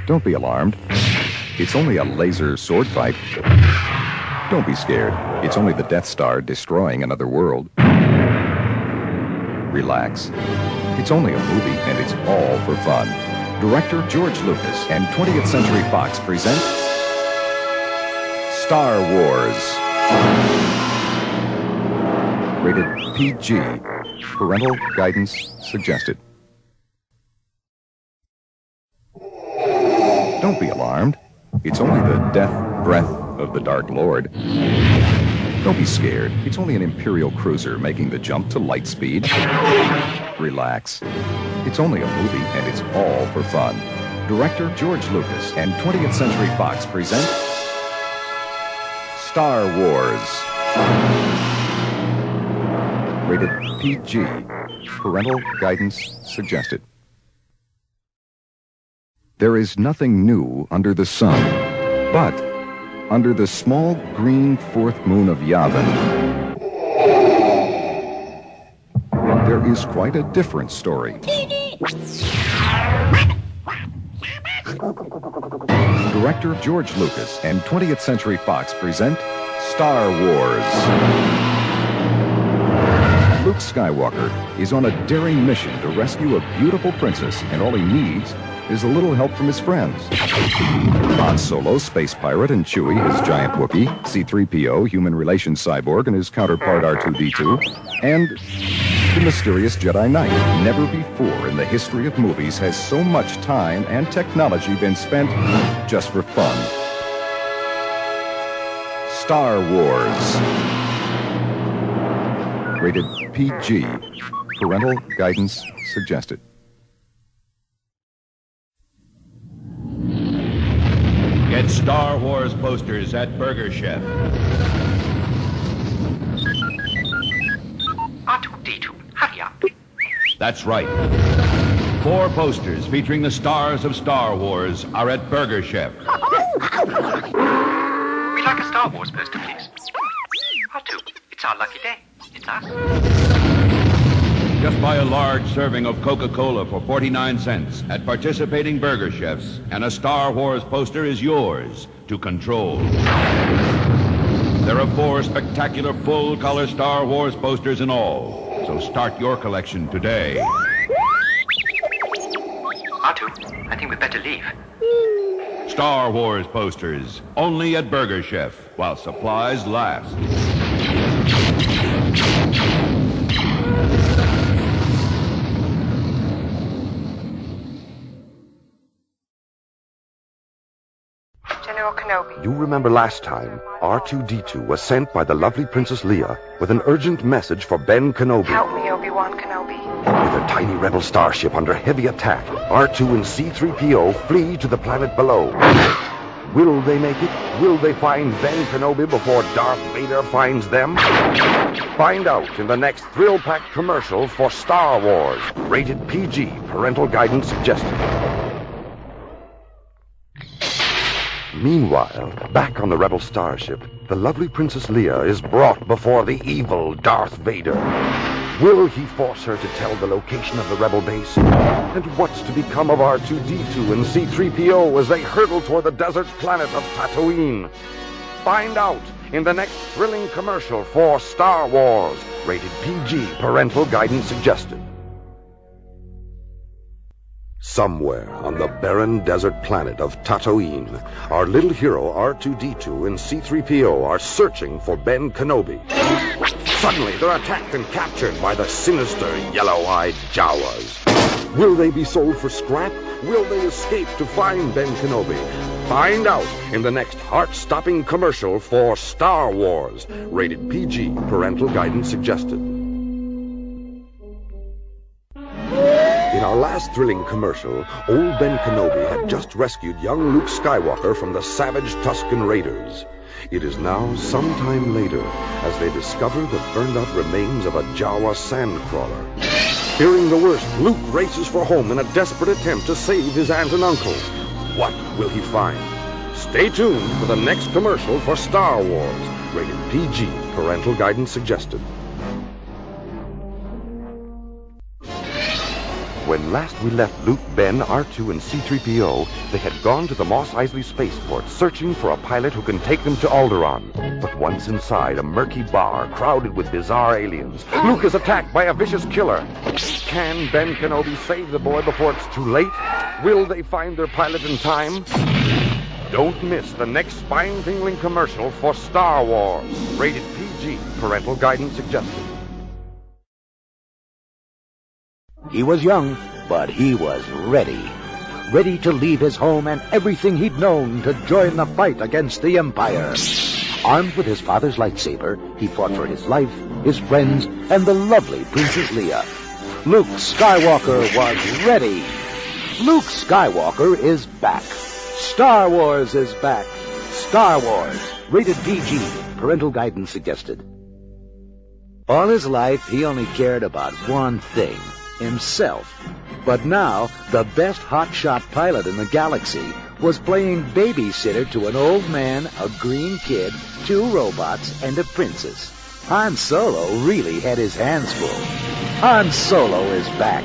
Don't be alarmed. It's only a laser sword fight. Don't be scared. It's only the Death Star destroying another world. Relax. It's only a movie, and it's all for fun. Director George Lucas and 20th Century Fox present Star Wars. Rated PG. Parental guidance suggested. Don't be alarmed. It's only the death breath of the Dark Lord. Don't be scared. It's only an Imperial cruiser making the jump to light speed. Relax. It's only a movie, and it's all for fun. Director George Lucas and 20th Century Fox present Star Wars. Rated PG. Parental guidance suggested. There is nothing new under the sun, but under the small green fourth moon of Yavin, there is quite a different story. Director George Lucas and 20th Century Fox present Star Wars. Luke Skywalker is on a daring mission to rescue a beautiful princess, and all he needs is a little help from his friends. Han Solo, space pirate, and Chewie, his giant Wookiee, C-3PO, human relations cyborg, and his counterpart R2-D2, and the mysterious Jedi Knight. Never before in the history of movies has so much time and technology been spent just for fun. Star Wars. Rated PG. Parental guidance suggested. Get Star Wars posters at Burger Chef. R2-D2, hurry up. That's right. 4 posters featuring the stars of Star Wars are at Burger Chef. We'd like a Star Wars poster, please. R2, it's our lucky day. It's us. Just buy a large serving of Coca-Cola for 49 cents at participating Burger Chefs, and a Star Wars poster is yours to control. There are 4 spectacular full-color Star Wars posters in all, so start your collection today. R2, I think we'd better leave. Star Wars posters, only at Burger Chef, while supplies last. You remember last time, R2-D2 was sent by the lovely Princess Leia with an urgent message for Ben Kenobi. Help me, Obi-Wan Kenobi. With a tiny rebel starship under heavy attack, R2 and C-3PO flee to the planet below. Will they make it? Will they find Ben Kenobi before Darth Vader finds them? Find out in the next thrill-packed commercial for Star Wars. Rated PG. Parental guidance suggested. Meanwhile, back on the rebel starship, the lovely Princess Leia is brought before the evil Darth Vader. Will he force her to tell the location of the rebel base? And what's to become of R2-D2 and C-3PO as they hurtle toward the desert planet of Tatooine? Find out in the next thrilling commercial for Star Wars. Rated PG. Parental guidance suggested. Somewhere on the barren desert planet of Tatooine, our little hero R2-D2 and C-3PO are searching for Ben Kenobi. Suddenly, they're attacked and captured by the sinister, yellow-eyed Jawas. Will they be sold for scrap? Will they escape to find Ben Kenobi? Find out in the next heart-stopping commercial for Star Wars. Rated PG. Parental guidance suggested. In our last thrilling commercial, old Ben Kenobi had just rescued young Luke Skywalker from the savage Tusken Raiders. It is now some time later as they discover the burned-out remains of a Jawa sandcrawler. Fearing the worst, Luke races for home in a desperate attempt to save his aunt and uncle. What will he find? Stay tuned for the next commercial for Star Wars. Rated PG. Parental guidance suggested. When last we left Luke, Ben, R2, and C-3PO, they had gone to the Mos Eisley spaceport searching for a pilot who can take them to Alderaan. But once inside a murky bar crowded with bizarre aliens, Luke is attacked by a vicious killer. Can Ben Kenobi save the boy before it's too late? Will they find their pilot in time? Don't miss the next spine-tingling commercial for Star Wars. Rated PG. Parental guidance suggested. He was young, but he was ready. Ready to leave his home and everything he'd known to join the fight against the Empire. Armed with his father's lightsaber, he fought for his life, his friends, and the lovely Princess Leia. Luke Skywalker was ready. Luke Skywalker is back. Star Wars is back. Star Wars. Rated PG. Parental guidance suggested. All his life, he only cared about one thing. Himself. But now, the best hotshot pilot in the galaxy was playing babysitter to an old man, a green kid, 2 robots, and a princess. Han Solo really had his hands full. Han Solo is back.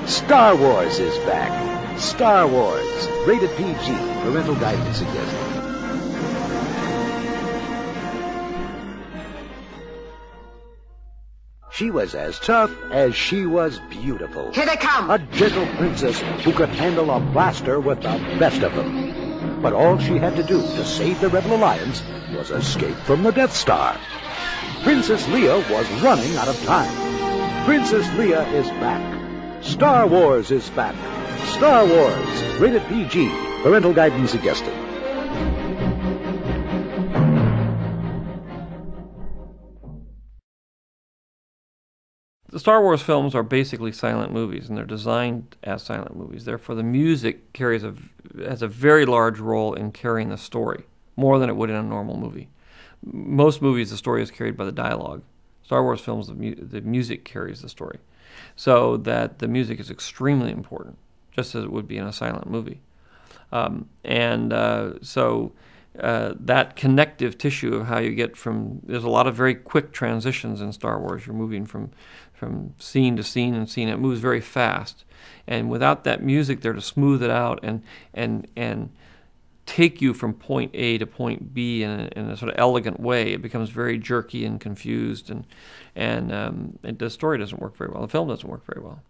Star Wars is back. Star Wars. Rated PG. Parental guidance suggested. She was as tough as she was beautiful. Here they come! A gentle princess who could handle a blaster with the best of them. But all she had to do to save the Rebel Alliance was escape from the Death Star. Princess Leia was running out of time. Princess Leia is back. Star Wars is back. Star Wars. Rated PG. Parental guidance suggested. The Star Wars films are basically silent movies, and they're designed as silent movies. Therefore, the music has a very large role in carrying the story, more than it would in a normal movie. Most movies, the story is carried by the dialogue. Star Wars films, the music carries the story. So that the music is extremely important, just as it would be in a silent movie. So that connective tissue of how you get from, there's a lot of very quick transitions in Star Wars. You're moving from scene to scene and scene. It moves very fast. And without that music there to smooth it out and take you from point A to point B in a sort of elegant way, it becomes very jerky and confused, and the story doesn't work very well. The film doesn't work very well.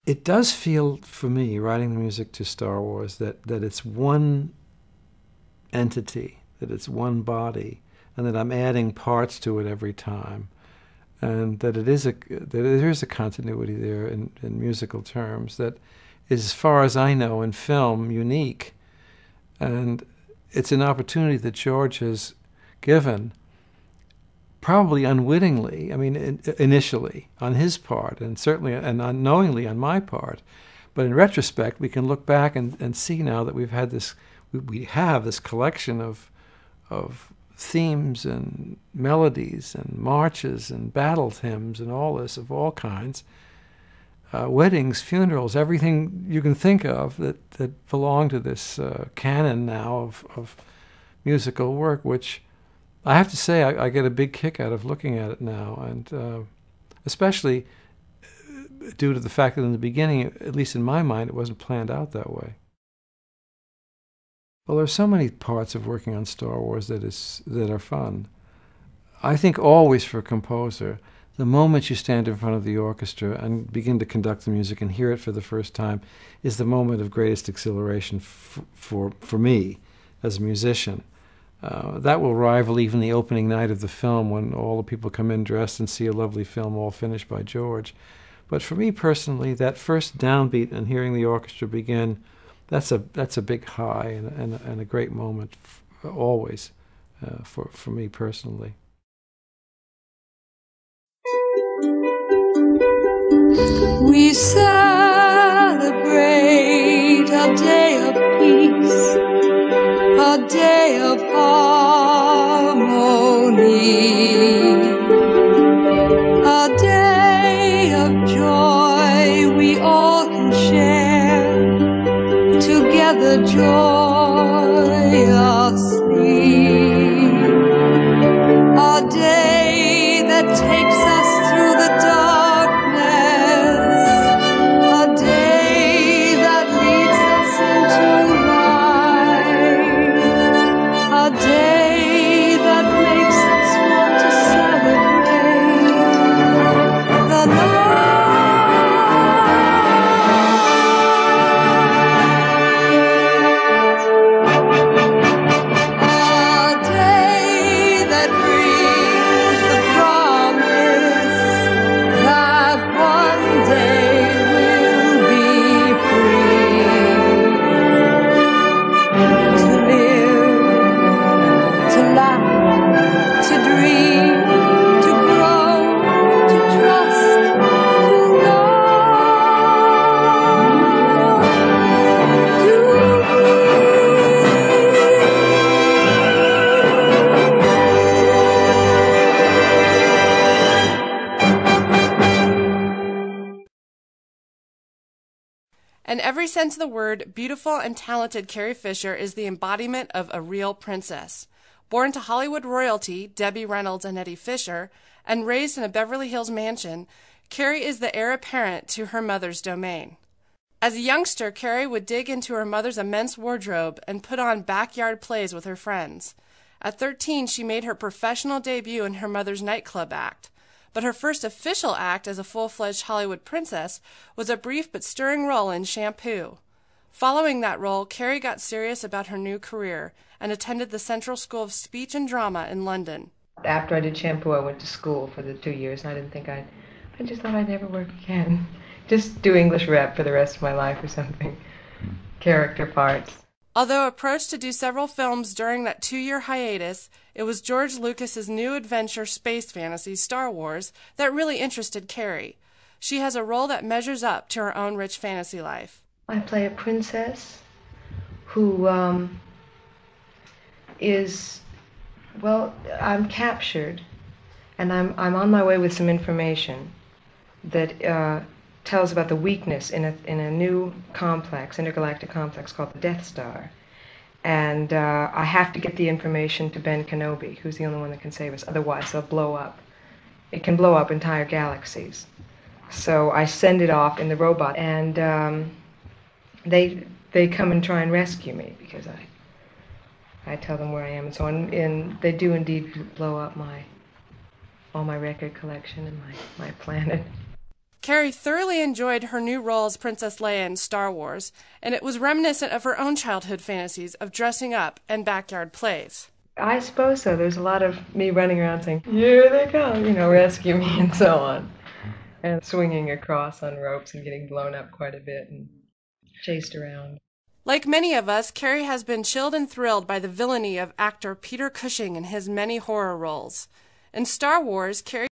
It does feel, for me, writing the music to Star Wars, that it's one entity, that it's one body, and that I'm adding parts to it every time, and that there is a continuity there in musical terms that is, as far as I know, in film, unique. And it's an opportunity that George has given, probably unwittingly, I mean, initially, on his part, and certainly and unknowingly on my part. But in retrospect, we can look back and see now that we have this collection of themes and melodies and marches and battle hymns and all this of all kinds, weddings, funerals, everything you can think of that belong to this canon now of musical work, which I have to say I get a big kick out of looking at it now, and especially due to the fact that in the beginning, at least in my mind, it wasn't planned out that way. Well, there's so many parts of working on Star Wars that are fun. I think always for a composer, the moment you stand in front of the orchestra and begin to conduct the music and hear it for the first time is the moment of greatest exhilaration for me as a musician. That will rival even the opening night of the film when all the people come in dressed and see a lovely film all finished by George. But for me personally, that first downbeat and hearing the orchestra begin, that's a big high and a great moment always for me personally. We celebrate a day of peace, a day of harmony, a day of joy we all can share together joyously, a day that takes us through the darkness every sense of the word, beautiful and talented Carrie Fisher is the embodiment of a real princess. Born to Hollywood royalty, Debbie Reynolds and Eddie Fisher, and raised in a Beverly Hills mansion, Carrie is the heir apparent to her mother's domain. As a youngster, Carrie would dig into her mother's immense wardrobe and put on backyard plays with her friends. At 13, she made her professional debut in her mother's nightclub act. But her first official act as a full-fledged Hollywood princess was a brief but stirring role in Shampoo. Following that role, Carrie got serious about her new career and attended the Central School of Speech and Drama in London. After I did Shampoo, I went to school for the 2 years, and I just thought I'd never work again. Just do English rep for the rest of my life or something. Character parts. Although approached to do several films during that 2-year hiatus, it was George Lucas's new adventure space fantasy, Star Wars, that really interested Carrie. She has a role that measures up to her own rich fantasy life. I play a princess who I'm captured, and I'm on my way with some information that tells about the weakness in a new complex, intergalactic complex called the Death Star. And I have to get the information to Ben Kenobi, who's the only one that can save us. Otherwise, they'll blow up. It can blow up entire galaxies. So I send it off in the robot, and they come and try and rescue me because I tell them where I am and so on. And they do indeed blow up all my record collection and my planet. Carrie thoroughly enjoyed her new role as Princess Leia in Star Wars, and it was reminiscent of her own childhood fantasies of dressing up and backyard plays. I suppose so. There's a lot of me running around saying, "Here they come," rescue me and so on. And swinging across on ropes and getting blown up quite a bit and chased around. Like many of us, Carrie has been chilled and thrilled by the villainy of actor Peter Cushing in his many horror roles. In Star Wars, Carrie